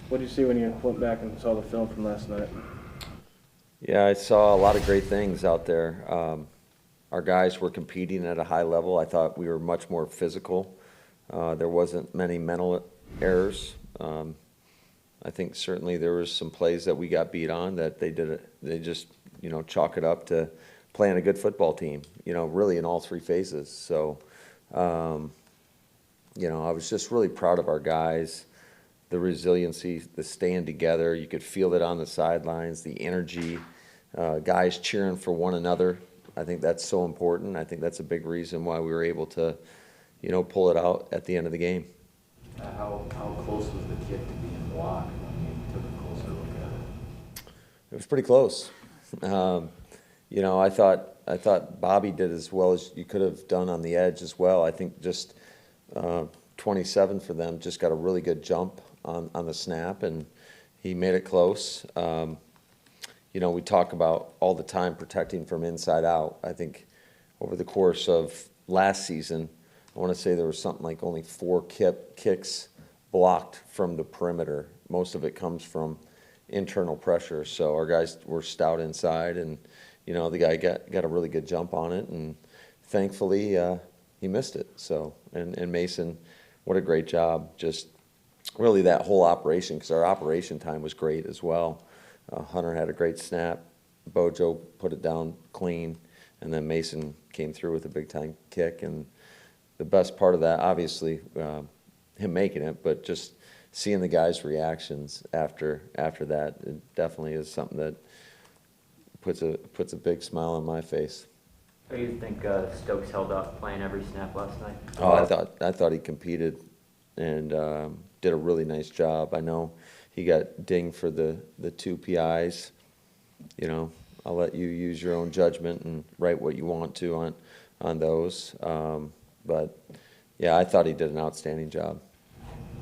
What did you see when you went back and saw the film from last night? Yeah, I saw a lot of great things out there. Our guys were competing at a high level. I thought we were much more physical. There wasn't many mental errors. I think certainly there was some plays that we got beat on that they just, chalk it up to playing a good football team, really in all three phases. So, I was just really proud of our guys, the resiliency, the staying together. You could feel it on the sidelines, the energy, guys cheering for one another. I think that's so important. I think that's a big reason why we were able to, pull it out at the end of the game. How close was the kick to being blocked when you took a closer look at it? It was pretty close. I thought Bobby did as well as you could have done on the edge as well. I think just 27 for them just got a really good jump on the snap, and he made it close. We talk about all the time protecting from inside out. I think over the course of last season, I want to say there was something like only 4 kicks blocked from the perimeter. Most of it comes from internal pressure. So our guys were stout inside, and the guy got a really good jump on it, and thankfully he missed it. So and Mason, what a great job! Just really that whole operation, because our operation time was great as well. Hunter had a great snap. Bojo put it down clean, and then Mason came through with a big time kick. And the best part of that, obviously, him making it, but just seeing the guys' reactions after that, it definitely is something that puts a big smile on my face. How do you think Stokes held up playing every snap last night? Oh, I thought he competed and did a really nice job. I know he got dinged for the 2 PIs. I'll let you use your own judgment and write what you want to on those. But yeah, I thought he did an outstanding job.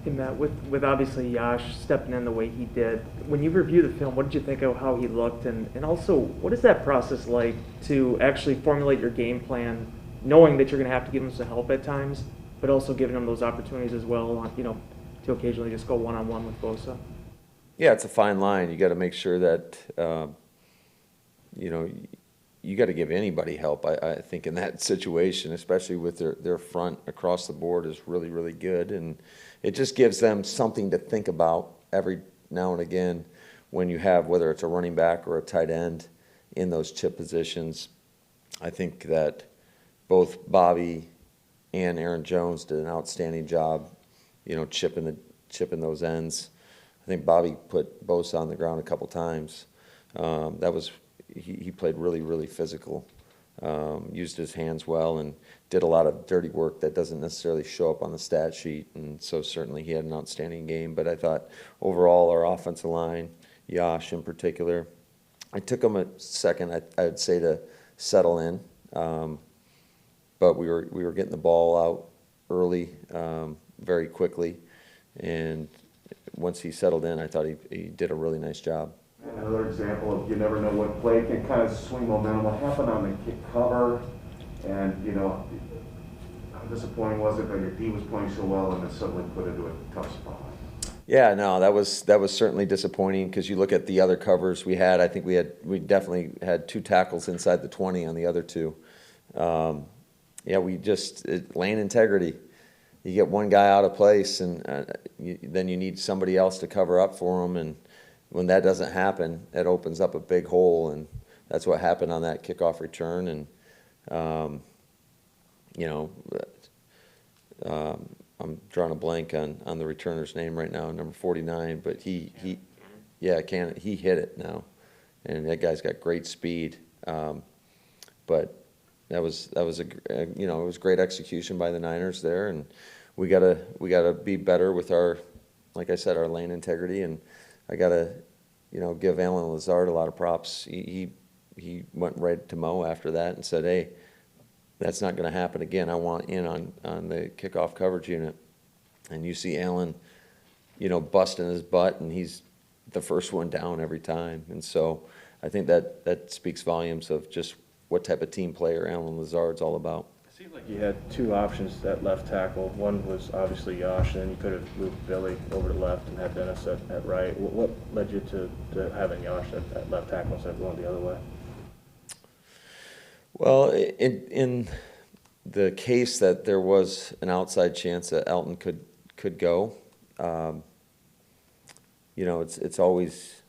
Hey Matt, with obviously Yash stepping in the way he did, when you review the film, what did you think of how he looked? And also, what is that process like to actually formulate your game plan, knowing that you're going to have to give him some help at times, but also giving him those opportunities as well, to occasionally just go one-on-one with Bosa? Yeah, it's a fine line. You got to make sure that, you got to give anybody help. I think in that situation, especially with their front across the board, is really, really good. And it just gives them something to think about every now and again when you have, whether it's a running back or a tight end in those chip positions. I think that both Bobby and Aaron Jones did an outstanding job, chipping those ends. I think Bobby put Bosa on the ground a couple times. He played really, really physical, used his hands well, and did a lot of dirty work that doesn't necessarily show up on the stat sheet. And so certainly he had an outstanding game. But I thought overall our offensive line, Yash in particular, I took him a second, I'd say, to settle in. But we were getting the ball out early, very quickly, and once he settled in, I thought he did a really nice job. Another example of you never know what play can kind of swing momentum. What happened on the kick cover, and how disappointing was it that your D was playing so well and then suddenly put into a tough spot? Yeah, no, that was certainly disappointing, because you look at the other covers we had. I think we definitely had 2 tackles inside the 20 on the other 2. Lane integrity. You get one guy out of place, and then you need somebody else to cover up for him. And when that doesn't happen, it opens up a big hole, and that's what happened on that kickoff return. And I'm drawing a blank on the returner's name right now, number 49, but he hit it now, and that guy's got great speed. But it was great execution by the Niners there, and we gotta be better with our, like I said, our lane integrity. And I gotta give Alan Lazard a lot of props. He went right to Mo after that and said, "Hey, that's not going to happen again. I want in on the kickoff coverage unit." And you see Alan, busting his butt, and he's the first one down every time. And so I think that speaks volumes of just what type of team player Alan Lazard's all about. Seemed like you had two options at left tackle. One was obviously Yosh, and then you could have moved Billy over to left and had Dennis at right. What led you to having Yosh at left tackle instead of going the other way? Well, in the case that there was an outside chance that Elton could go, you know, it's always,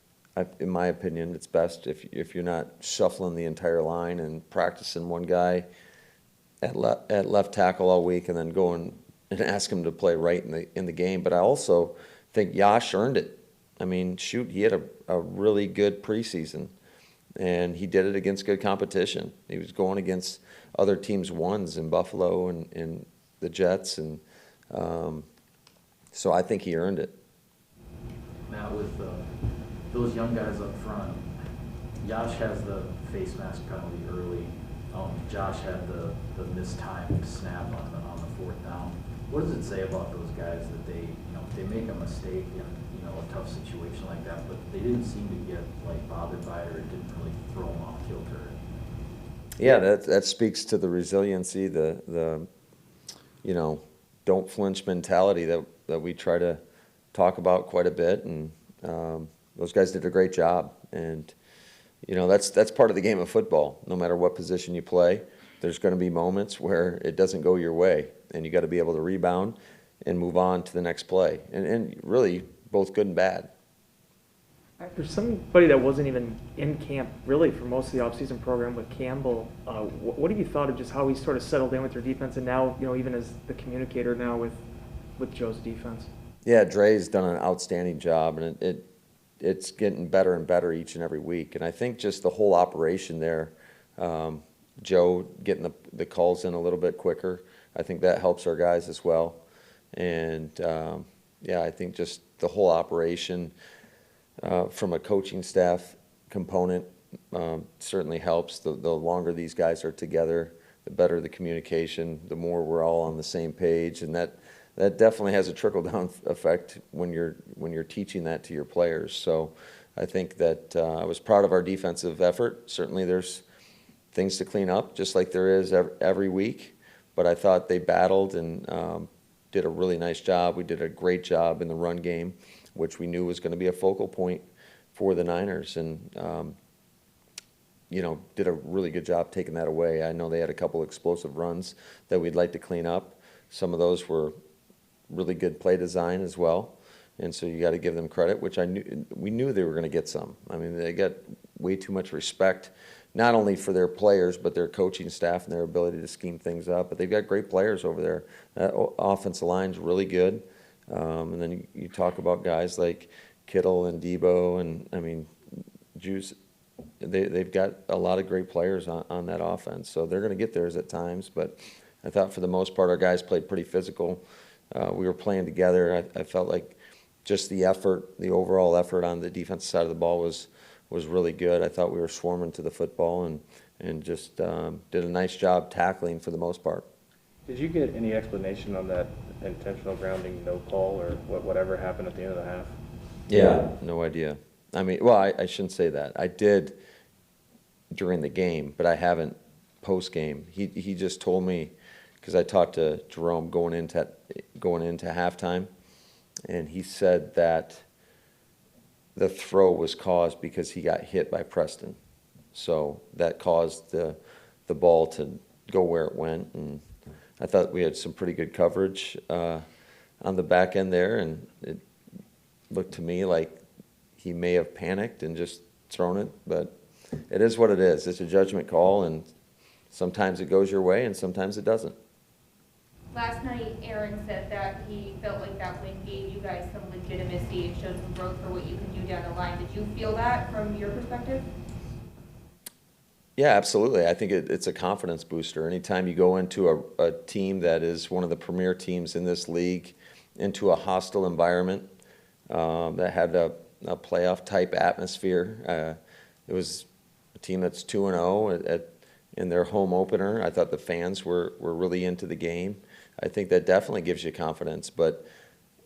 in my opinion, it's best if you're not shuffling the entire line and practicing one guy at left tackle all week and then going and ask him to play right in the game. But I also think Yosh earned it. I mean, shoot, he had a really good preseason, and he did it against good competition. He was going against other teams' ones in Buffalo and the Jets, and so I think he earned it. Matt, with those young guys up front, Yosh has the face mask penalty early. Josh had the mistimed snap on the fourth down. What does it say about those guys that they make a mistake in a tough situation like that, but they didn't seem to get like bothered by it, or it didn't really throw them off kilter? Yeah, that speaks to the resiliency, the don't flinch mentality that we try to talk about quite a bit, and those guys did a great job. And that's part of the game of football. No matter what position you play, there's going to be moments where it doesn't go your way, and you got to be able to rebound and move on to the next play. And really, both good and bad. For somebody that wasn't even in camp really for most of the offseason program with Campbell, what have you thought of just how he sort of settled in with your defense, and now even as the communicator now with Joe's defense? Yeah, Dre's done an outstanding job, and it's getting better and better each and every week. And I think just the whole operation there, Joe getting the calls in a little bit quicker, I think that helps our guys as well. And I think just the whole operation from a coaching staff component certainly helps. The longer these guys are together, the better the communication, the more we're all on the same page, and that definitely has a trickle-down effect when you're teaching that to your players. So I think that I was proud of our defensive effort. Certainly there's things to clean up, just like there is every week, but I thought they battled and did a really nice job. We did a great job in the run game, which we knew was going to be a focal point for the Niners, and did a really good job taking that away. I know they had a couple explosive runs that we'd like to clean up. Some of those were really good play design as well, and so you got to give them credit, which we knew they were going to get some. I mean, they got way too much respect, not only for their players, but their coaching staff and their ability to scheme things up. But they've got great players over there. That offensive line's really good. And then you talk about guys like Kittle and Debo, and I mean, Juice. They've got a lot of great players on that offense, so they're going to get theirs at times. But I thought for the most part our guys played pretty physical. We were playing together. I felt like just the overall effort on the defensive side of the ball was really good. I thought we were swarming to the football and just did a nice job tackling for the most part. Did you get any explanation on that intentional grounding no call, or whatever happened at the end of the half? Yeah, no idea. I mean, well, I shouldn't say that. I did during the game, but I haven't post-game. He just told me, because I talked to Jerome going into halftime, and he said that the throw was caused because he got hit by Preston. So that caused the ball to go where it went, and I thought we had some pretty good coverage on the back end there, and it looked to me like he may have panicked and just thrown it, but it is what it is. It's a judgment call, and sometimes it goes your way and sometimes it doesn't. Last night, Aaron said that he felt like that win gave you guys some legitimacy and showed some growth for what you can do down the line. Did you feel that from your perspective? Yeah, absolutely. I think it's a confidence booster. Anytime you go into a team that is one of the premier teams in this league, into a hostile environment that had a playoff-type atmosphere. It was a team that's 2-0 in their home opener. I thought the fans were really into the game. I think that definitely gives you confidence, but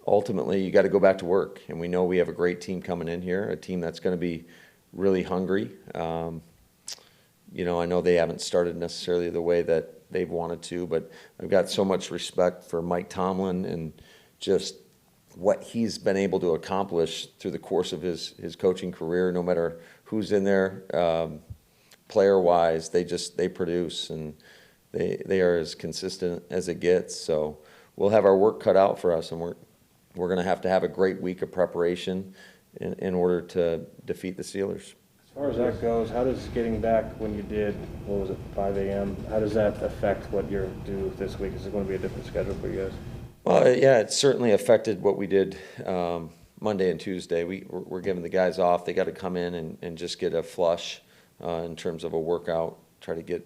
ultimately you got to go back to work, and we know we have a great team coming in here, a team that's going to be really hungry. I know they haven't started necessarily the way that they've wanted to, but I've got so much respect for Mike Tomlin and just what he's been able to accomplish through the course of his coaching career. No matter who's in there, player-wise, they produce, and they are as consistent as it gets. So we'll have our work cut out for us, and we're going to have a great week of preparation in order to defeat the Steelers. As far as that goes, how does getting back when you did, 5 a.m., how does that affect what you're due this week? Is it going to be a different schedule for you guys? Well, yeah, it certainly affected what we did Monday and Tuesday. We're giving the guys off. They got to come in and just get a flush in terms of a workout, try to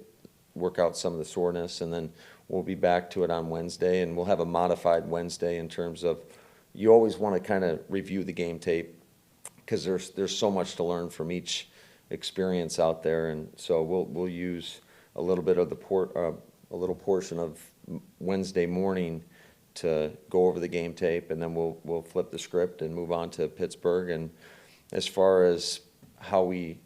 work out some of the soreness, and then we'll be back to it on Wednesday, and we'll have a modified Wednesday in terms of you always want to kind of review the game tape because there's so much to learn from each experience out there, and so we'll use a little bit of a little portion of Wednesday morning to go over the game tape, and then we'll flip the script and move on to Pittsburgh. And as far as how we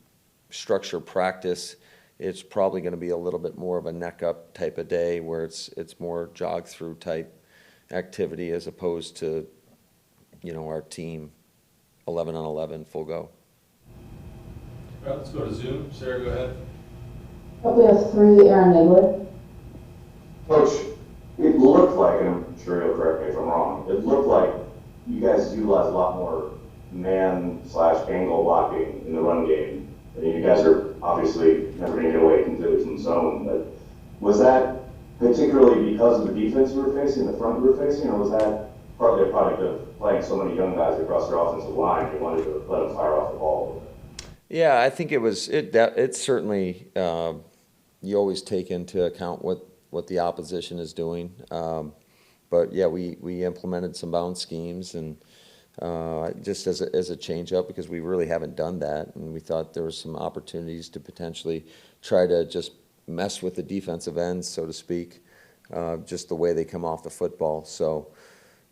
structure practice, it's probably going to be a little bit more of a neck up type of day where it's more jog through type activity as opposed to, our team 11 on 11 full go. All right, let's go to Zoom. Sarah, go ahead. We have 3, Aaron Nagler. Coach, it looked like, and I'm sure you'll correct me if I'm wrong, it looked like you guys utilized a lot more man/angle blocking in the run game. I mean, you guys are obviously never going to get away completely from zone, but was that particularly because of the defense you were facing, the front you were facing, or was that partly a product of playing so many young guys across your offensive line, you wanted to let them fire off the ball? Yeah, I think it's certainly, you always take into account what the opposition is doing. But yeah, we implemented some bounce schemes and just as a change up because we really haven't done that, and we thought there were some opportunities to potentially try to just mess with the defensive ends, so to speak, just the way they come off the football. So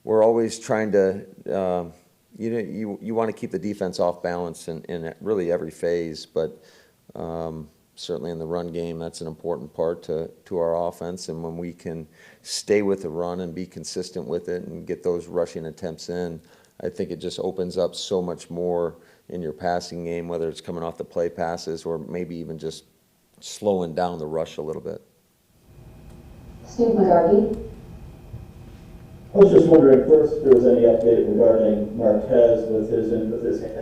we're always trying to. You want to keep the defense off balance in really every phase, but certainly in the run game, that's an important part to our offense. And when we can stay with the run and be consistent with it and get those rushing attempts in, I think it just opens up so much more in your passing game, whether it's coming off the play passes or maybe even just slowing down the rush a little bit. Steve McGarty. I was just wondering first if there was any update regarding Marquez with his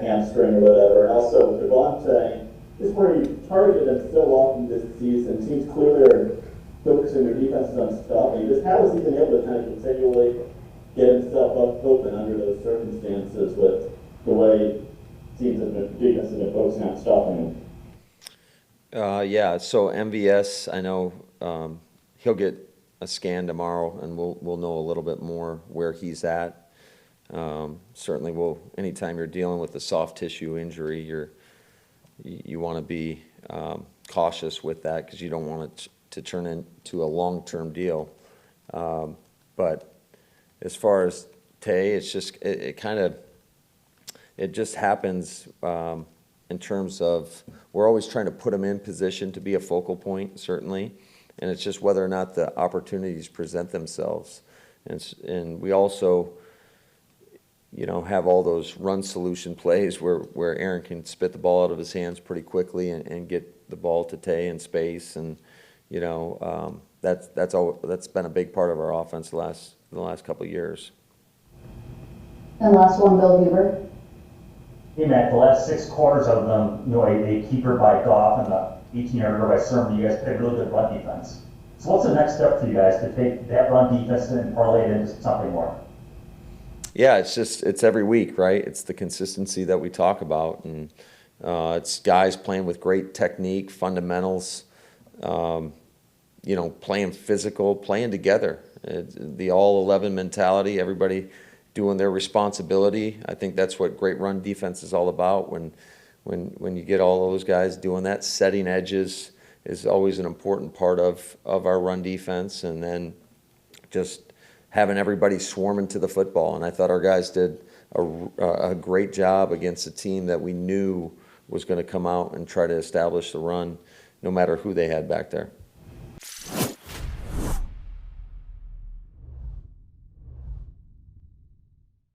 hamstring or whatever, and also with Devontae, just where he targeted him so often this season, seems clear they're focusing their defenses on stopping. Just how has he been able to kind of continually get himself up open under those circumstances with the way teams have been, defense has been focusing on stopping him? Yeah, so MVS, I know he'll get a scan tomorrow, and we'll know a little bit more where he's at. Certainly, anytime you're dealing with a soft tissue injury, you want to be cautious with that because you don't want it to turn into a long-term deal. But as far as Tay, it's just it just happens in terms of we're always trying to put him in position to be a focal point, certainly. And it's just whether or not the opportunities present themselves. And we also, have all those run solution plays where Aaron can spit the ball out of his hands pretty quickly and get the ball to Tay in space. And, that's been a big part of our offense the last couple of years. And last one, Bill Huber. Hey, Matt, the last 6 quarters of them, a keeper by Goff and the 18-yarder by Sermon, you guys played really good run defense. So what's the next step for you guys to take that run defense and parlay it into something more? Yeah, it's every week, right? It's the consistency that we talk about, and it's guys playing with great technique, fundamentals, playing physical, playing together. The all-11 mentality, everybody doing their responsibility. I think that's what great run defense is all about. When you get all those guys doing that, setting edges is always an important part of our run defense, and then just having everybody swarming to the football. And I thought our guys did a great job against a team that we knew was going to come out and try to establish the run no matter who they had back there.